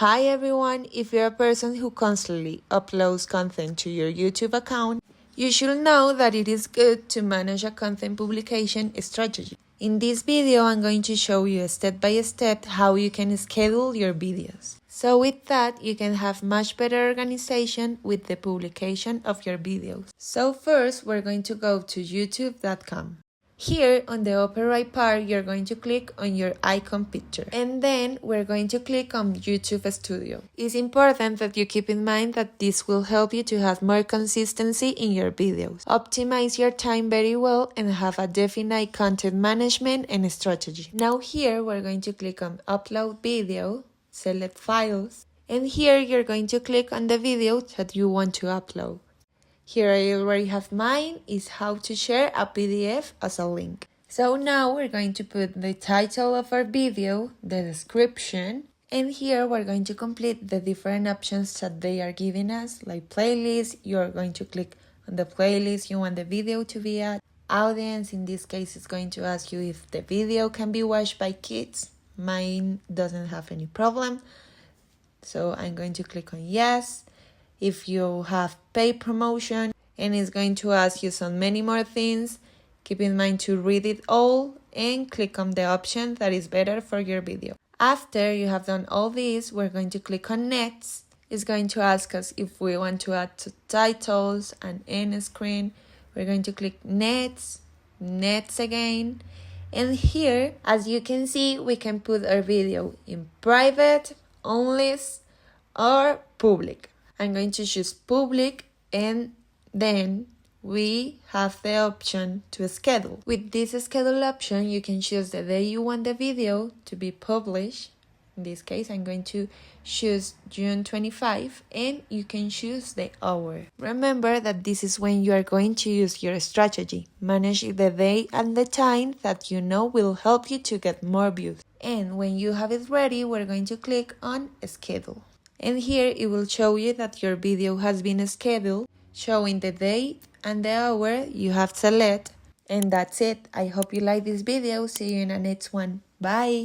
Hi everyone, if you're a person who constantly uploads content to your YouTube account, you should know that it is good to manage a content publication strategy. In this video, I'm going to show you step by step how you can schedule your videos. So with that, you can have much better organization with the publication of your videos. So first, we're going to go to youtube.com. Here on the upper right part, you're going to click on your icon picture and then we're going to click on YouTube Studio. It's important that you keep in mind that this will help you to have more consistency in your videos, optimize your time very well and have a definite content management and strategy. Now here we're going to click on upload video, select files, and here you're going to click on the video that you want to upload. Here I already have mine, is how to share a PDF as a link. So now we're going to put the title of our video, the description, and here we're going to complete the different options that they are giving us, like playlist. You're going to click on the playlist you want the video to be at. Audience, in this case, is going to ask you if the video can be watched by kids. Mine doesn't have any problem, so I'm going to click on yes. If you have paid promotion, and it's going to ask you some many more things, keep in mind to read it all and click on the option that is better for your video. After you have done all this, we're going to click on next. It's going to ask us if we want to add titles and end screen. We're going to click next again. And here, as you can see, we can put our video in private, on list, or public. I'm going to choose public and then we have the option to schedule. With this schedule option, you can choose the day you want the video to be published. In this case, I'm going to choose June 25 and you can choose the hour. Remember that this is when you are going to use your strategy. Manage the day and the time that you know will help you to get more views. And when you have it ready, we're going to click on schedule. And here it will show you that your video has been scheduled, showing the day and the hour you have selected. And that's it. I hope you like this video. See you in the next one. Bye!